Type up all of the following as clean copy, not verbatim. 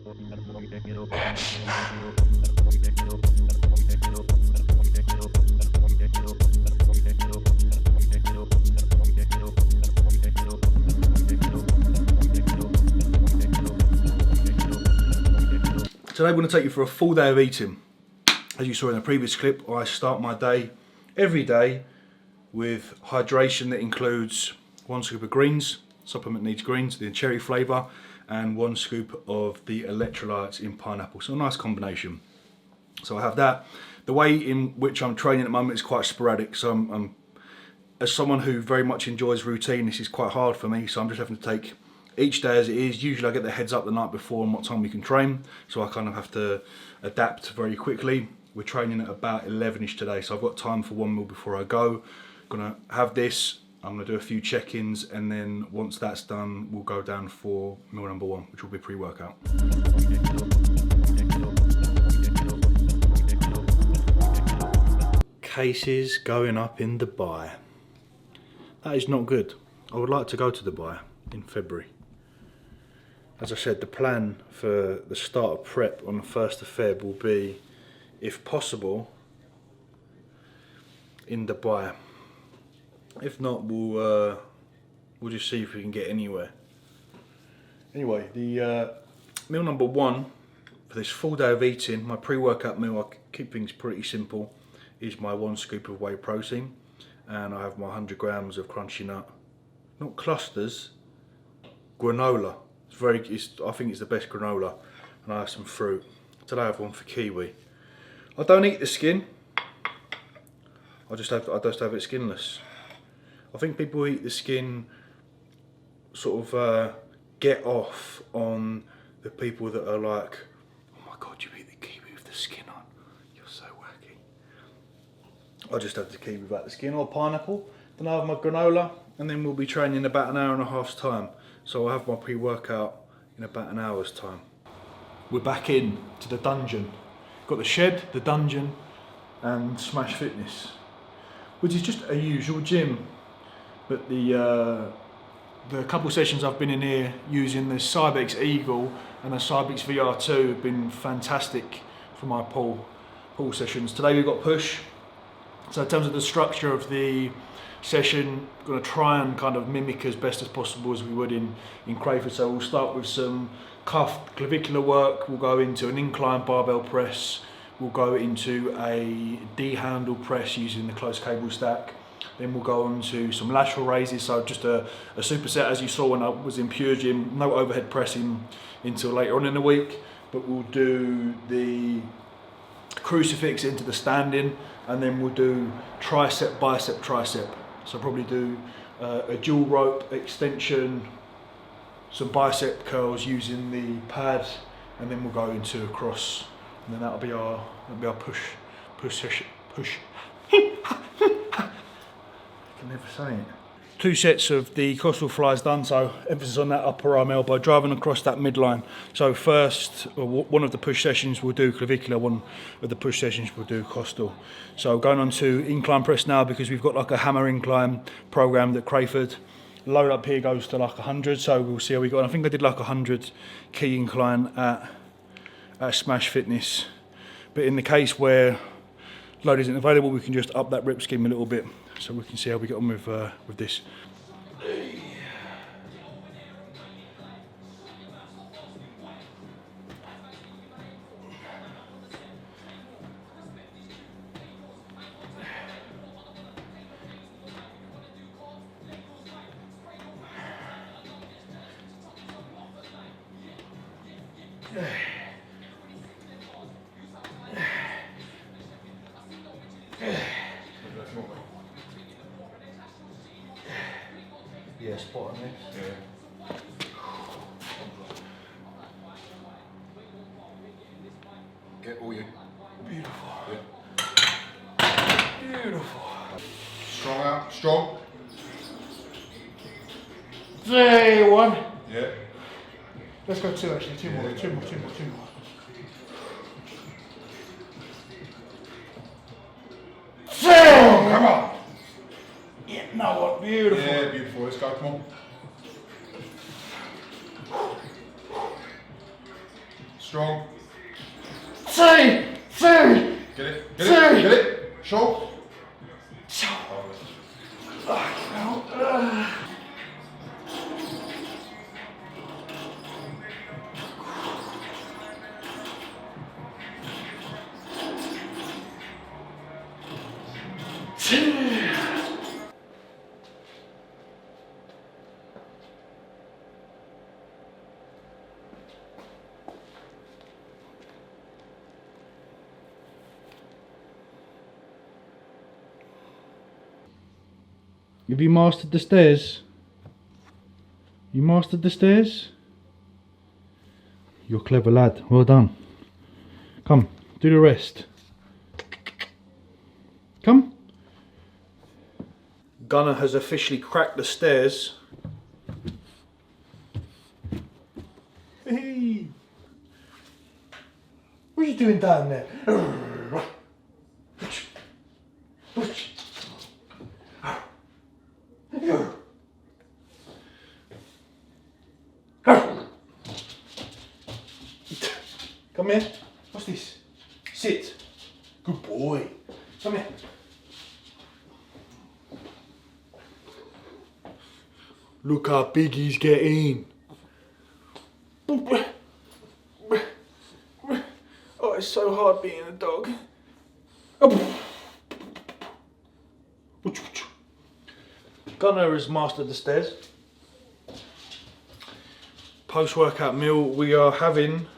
Today we're going to take you for a full day of eating. As you saw in the previous clip, I start my day every day with hydration that includes 1 scoop of greens, supplement needs greens, the cherry flavour, and 1 scoop of the electrolytes in pineapple. So a nice combination. So I have that. The way in which I'm training at the moment is quite sporadic. So I'm as someone who very much enjoys routine, this is quite hard for me. So I'm just having to take each day as it is. Usually I get the heads up the night before on what time we can train. So I kind of have to adapt very quickly. We're training at about 11ish today. So I've got time for 1 meal before I go. Gonna have this. I'm gonna do a few check-ins, and then once that's done, we'll go down for meal number 1, which will be pre-workout. Cases going up in Dubai. That is not good. I would like to go to Dubai in February. As I said, the plan for the start of prep on the 1st of Feb will be, if possible, in Dubai. If not, we'll just see if we can get anywhere. Anyway, the meal number 1 for this full day of eating, my pre-workout meal, I keep things pretty simple, is my 1 scoop of whey protein, and I have my 100 grams of crunchy nut, not clusters, granola. I think it's the best granola, and I have some fruit. Today I have one for kiwi. I don't eat the skin. I just have it skinless. I think people who eat the skin sort of get off on the people that are like, oh my god, you eat the kiwi with the skin on. You're so wacky. I just have the kiwi without the skin, or pineapple. Then I have my granola, and then we'll be training in about an hour and a half's time. So I'll have my pre-workout in about an hour's time. We're back in to the dungeon. Got the shed, the dungeon, and Smash Fitness, which is just a usual gym. But the couple sessions I've been in here using the Cybex Eagle and the Cybex VR2 have been fantastic for my pull sessions. Today we've got push. So in terms of the structure of the session, I'm going to try and kind of mimic as best as possible as we would in Crayford. So we'll start with some cuff clavicular work, we'll go into an incline barbell press, we'll go into a D-handle press using the close cable stack, then we'll go on to some lateral raises, so just a superset as you saw when I was in Pure Gym, no overhead pressing until later on in the week, but we'll do the crucifix into the standing, and then we'll do tricep, bicep, tricep. So probably do a dual rope extension, some bicep curls using the pad, and then we'll go into a cross, and then that'll be our push session. I can never say it. 2 sets of the costal flies done, so emphasis on that upper arm elbow, driving across that midline. So first, one of the push sessions we'll do clavicular, one of the push sessions we'll do costal. So going on to incline press now, because we've got like a hammer incline programmed at Crayford. Load up here goes to like 100, so we'll see how we go. And I think I did like 100 key incline at Smash Fitness. But in the case where load isn't available, we can just up that rep scheme a little bit, so we can see how we get on with this. Yeah, spot on this. Yeah. Get all you. Beautiful. Yeah. Beautiful. Strong out. Strong. Day 1. Yeah. Let's go 2 actually. 2 more. Yeah, 2 more. yeah. 2 more. 2 more. Come on. Yeah, no, what beautiful. Yeah, beautiful. Let's go. Come on. Strong. Three. Get it. Get it. Strong. Have you mastered the stairs? You mastered the stairs? You're a clever lad, well done. Come, do the rest. Come. Gunner has officially cracked the stairs. Hey! What are you doing down there? Come here. What's this? Sit. Good boy. Come here. Look how big he's getting. Oh, it's so hard being a dog. Gunner has mastered the stairs. Post-workout meal we are having.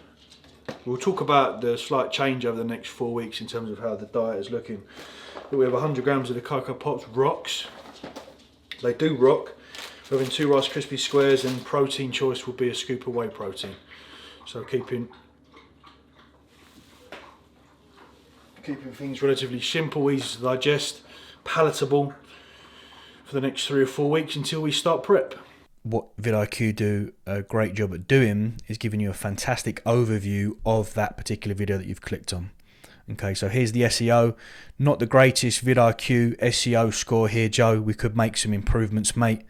We'll talk about the slight change over the next 4 weeks in terms of how the diet is looking. But we have 100 grams of the Cocoa Pops rocks. They do rock. We're having 2 Rice Krispie squares, and protein choice will be a scoop of whey protein. So keeping things relatively simple, easy to digest, palatable for the next 3 or 4 weeks until we start prep. What vidIQ do a great job at doing is giving you a fantastic overview of that particular video that you've clicked on. Okay, so here's the SEO. Not the greatest vidIQ SEO score here, Joe. We could make some improvements, mate.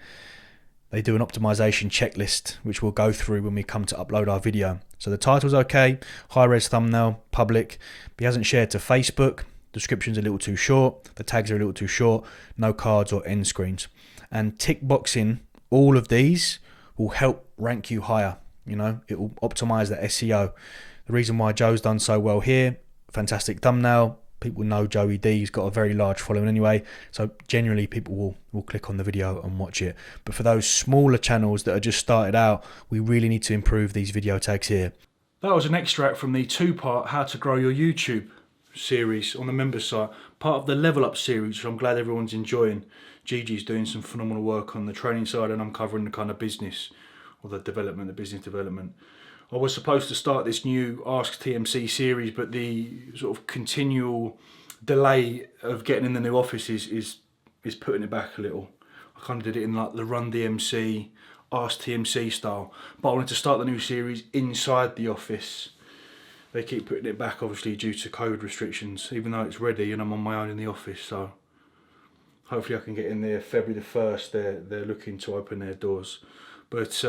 They do an optimization checklist, which we'll go through when we come to upload our video. So the title's okay, high res thumbnail, public, but he hasn't shared to Facebook. Description's a little too short, the tags are a little too short, no cards or end screens. And tick boxing all of these will help rank you higher. You know, it will optimize the SEO. The reason why Joe's done so well here, fantastic thumbnail. People know Joey D, he's got a very large following anyway, so generally people will click on the video and watch it. But for those smaller channels that are just started out, we really need to improve these video tags here. That was an extract from the 2-part How to Grow Your YouTube series on the members site, part of the Level Up series, which I'm glad everyone's enjoying. Gigi's doing some phenomenal work on the training side, and I'm covering the kind of business, or the development, the business development. I was supposed to start this new Ask TMC series, but the sort of continual delay of getting in the new office is putting it back a little. I kind of did it in like the Run DMC, Ask TMC style, but I wanted to start the new series inside the office. They keep putting it back, obviously, due to COVID restrictions, even though it's ready and I'm on my own in the office, so hopefully I can get in there February the 1st. They're looking to open their doors. But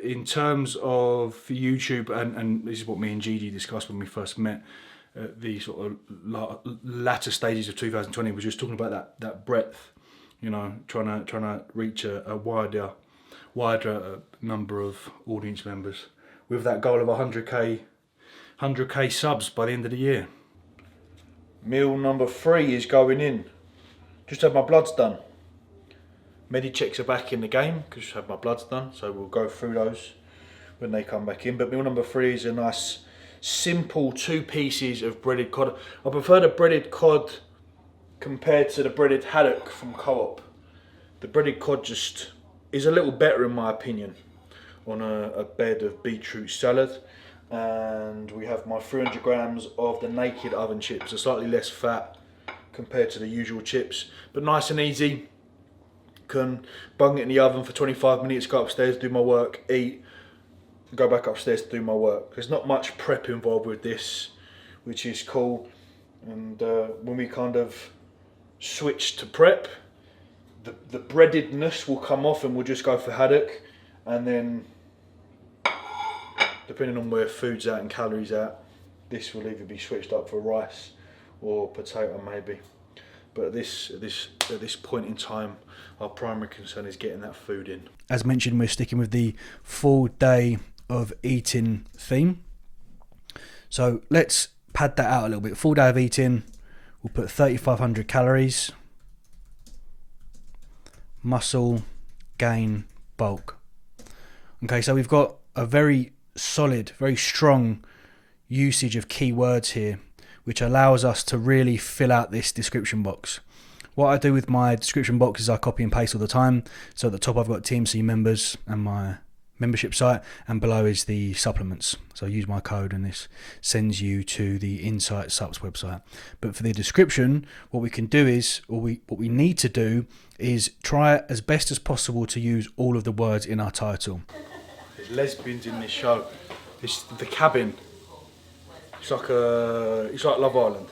in terms of YouTube, and this is what me and Gigi discussed when we first met at the sort of latter stages of 2020, we were just talking about that breadth, you know, trying to reach a wider number of audience members with that goal of 100k subs by the end of the year. Meal number 3 is going in. Just had my bloods done. Medichecks are back in the game because I had my bloods done, so we'll go through those when they come back in. But meal number 3 is a nice simple 2 pieces of breaded cod. I prefer the breaded cod compared to the breaded haddock from Co-op. The breaded cod just is a little better in my opinion on a bed of beetroot salad. And we have my 300 grams of the naked oven chips, a slightly less fat compared to the usual chips, but nice and easy. Can bung it in the oven for 25 minutes, go upstairs, do my work, eat, go back upstairs to do my work. There's not much prep involved with this, which is cool. And when we kind of switch to prep, the breadedness will come off and we'll just go for haddock. And then depending on where food's at and calories at, this will either be switched up for rice or potato maybe. But at this point in time, our primary concern is getting that food in. As mentioned, we're sticking with the full day of eating theme. So let's pad that out a little bit. Full day of eating, we'll put 3,500 calories. Muscle, gain, bulk. Okay, so we've got a very solid, very strong usage of keywords here, which allows us to really fill out this description box. What I do with my description box is I copy and paste all the time. So at the top I've got TMC members and my membership site, and below is the supplements. So use my code and this sends you to the Insight Subs website. But for the description, what we can do is, what we need to do is try as best as possible to use all of the words in our title. There's lesbians in this show. It's the cabin. It's like Love Island.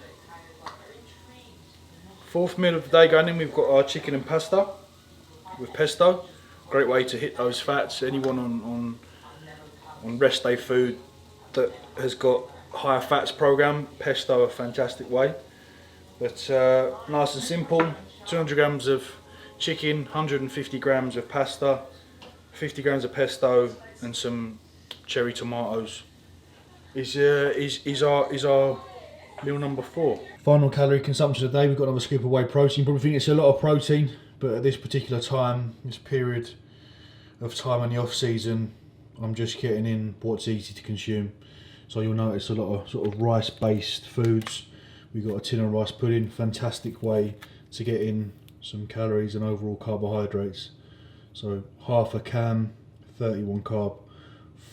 Fourth meal of the day going in, we've got our chicken and pasta with pesto. Great way to hit those fats. Anyone on rest day food that has got higher fats program, pesto a fantastic way. But nice and simple. 200 grams of chicken, 150 grams of pasta, 50 grams of pesto, and some cherry tomatoes. Is our meal number 4. Final calorie consumption of the day, we've got another scoop of whey protein. Probably think it's a lot of protein, but at this particular time, this period of time in the off season, I'm just getting in what's easy to consume. So you'll notice a lot of sort of rice based foods. We've got a tin of rice pudding, fantastic way to get in some calories and overall carbohydrates. So half a can, 31 carb.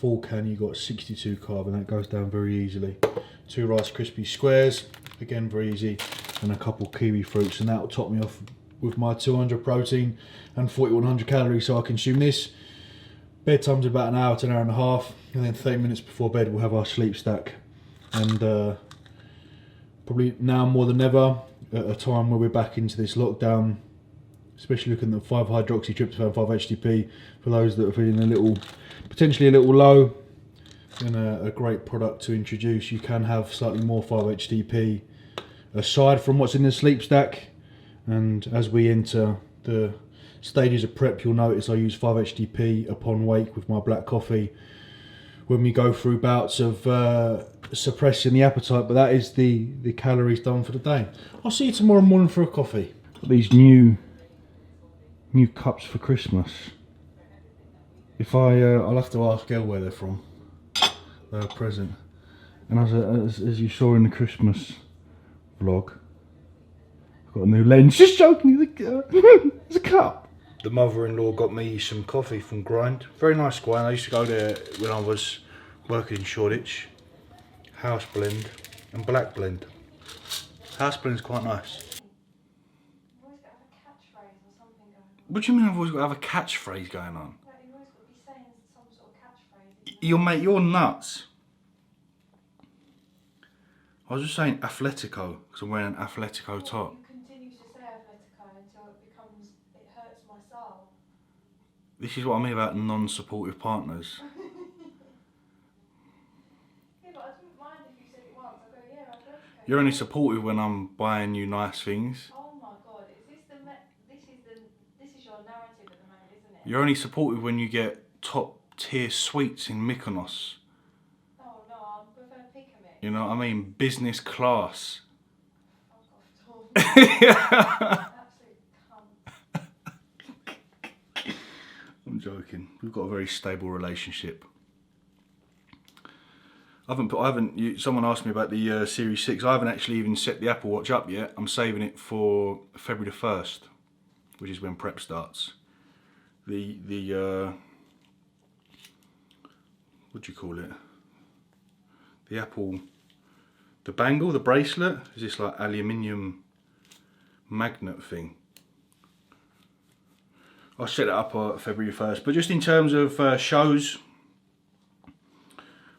Full can, you got 62 carb, and that goes down very easily. 2 Rice Krispie squares, again very easy, and a couple kiwi fruits, and that will top me off with my 200 protein and 4,100 calories. So I consume this. Bedtime's about an hour to an hour and a half, and then 30 minutes before bed we'll have our sleep stack. And probably now more than ever, at a time where we're back into this lockdown, especially looking at 5-hydroxytryptophan, 5-HTP, for those that are feeling potentially a little low, then a great product to introduce. You can have slightly more 5-HTP aside from what's in the sleep stack. And as we enter the stages of prep, you'll notice I use 5-HTP upon wake with my black coffee when we go through bouts of suppressing the appetite. But that is the calories done for the day. I'll see you tomorrow morning for a coffee. These new cups for Christmas. If I'll have to ask Elle where they're from. They're a present. And as you saw in the Christmas vlog, I've got a new lens. Just joking, it's a cup. The mother-in-law got me some coffee from Grind. Very nice grind. I used to go there when I was working in Shoreditch. House blend and black blend. House blend's quite nice. What do you mean I've always got to have a catchphrase going on? Like you've always got to be saying some sort of catchphrase. You're nuts. I was just saying Atletico because I'm wearing an Atletico top. You continue to say Atletico until it hurts my soul. This is what I mean about non-supportive partners. Yeah, but I didn't mind if you said it once. I go, yeah, Atletico. You're only supportive when I'm buying you nice things. Oh my God, this is your narrative at the moment, isn't it? You're only supportive when you get top tier sweets in Mykonos. Oh no, I prefer Pick-a-Mix. You know what I mean? Business class. Fuck off, Tom. Absolute cunt. I'm joking. We've got a very stable relationship. Someone asked me about the Series 6. I haven't actually even set the Apple Watch up yet. I'm saving it for February the 1st, which is when prep starts. The what do you call it? The bangle, the bracelet, is this like aluminium magnet thing. I'll set it up February 1st. But just in terms of shows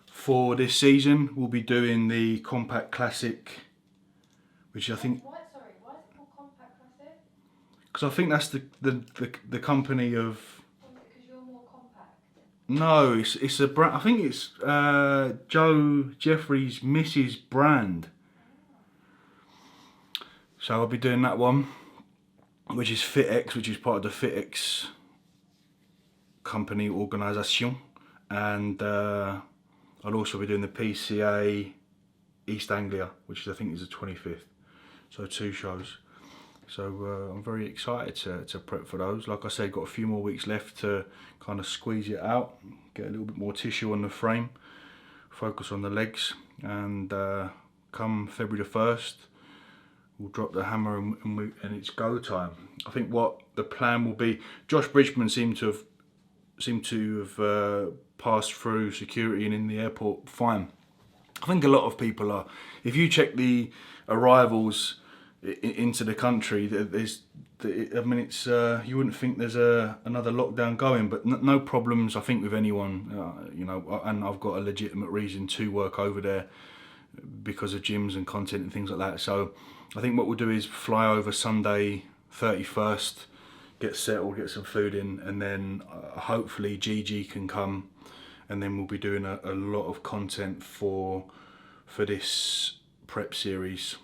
for this season, we'll be doing the Compact Classic, which I think... Why is it called Compact Classic? Because I think that's the company of... Because you're more compact. No, it's a brand. I think it's Joe Jeffrey's Mrs. brand. So I'll be doing that one, which is FitX, which is part of the FitX company organisation, and I'll also be doing the PCA East Anglia, which is, I think is the 25th. So 2 shows. So I'm very excited to prep for those. Like I said, got a few more weeks left to kind of squeeze it out, get a little bit more tissue on the frame, focus on the legs, and come February the 1st, we'll drop the hammer and it's go time. I think what the plan will be, Josh Bridgman seemed to have passed through security and in the airport fine. I think a lot of people are. If you check the arrivals into the country, I mean, it's you wouldn't think there's another lockdown going, but no problems, I think, with anyone, you know. And I've got a legitimate reason to work over there because of gyms and content and things like that. So I think what we'll do is fly over Sunday 31st, get settled, get some food in, and then hopefully Gigi can come, and then we'll be doing a lot of content for this prep series,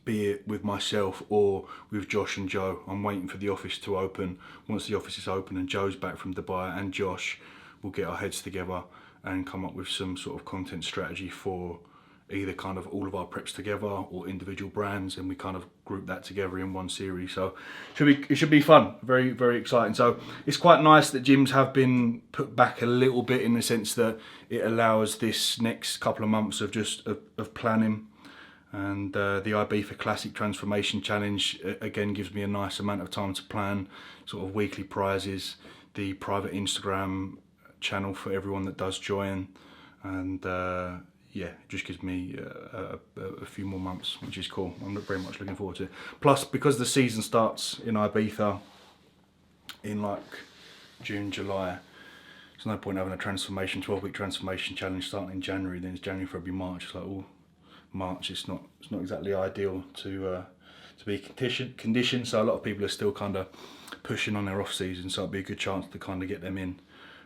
be it with myself or with Josh and Joe. I'm waiting for the office to open. Once the office is open and Joe's back from Dubai and Josh, we'll get our heads together and come up with some sort of content strategy for either kind of all of our preps together or individual brands, and we kind of group that together in one series. So it should be fun, very, very exciting. So it's quite nice that gyms have been put back a little bit, in the sense that it allows this next couple of months of just of planning. And the Ibiza Classic Transformation Challenge again gives me a nice amount of time to plan sort of weekly prizes, the private Instagram channel for everyone that does join, and yeah, it just gives me a few more months, which is cool. I'm very much looking forward to it. Plus, because the season starts in Ibiza in like June, July, there's no point having a 12-week transformation challenge starting in January. Then it's January, February, March. It's like, oh, March, it's not exactly ideal to be conditioned. So a lot of people are still kind of pushing on their off season. So it'll be a good chance to kind of get them in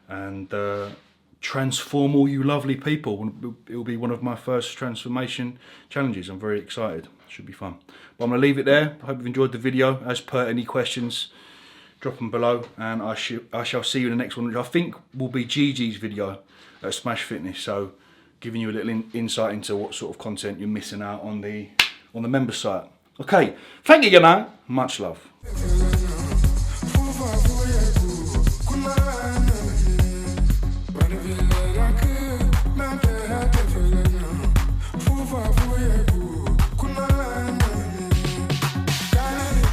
and transform all you lovely people. It will be one of my first transformation challenges. I'm very excited. Should be fun. But I'm gonna leave it there. I hope you've enjoyed the video. As per, any questions, drop them below, and I shall see you in the next one, which I think will be Gigi's video at Smash Fitness. So, giving you a little insight into what sort of content you're missing out on the member site. Okay, thank you, Much love.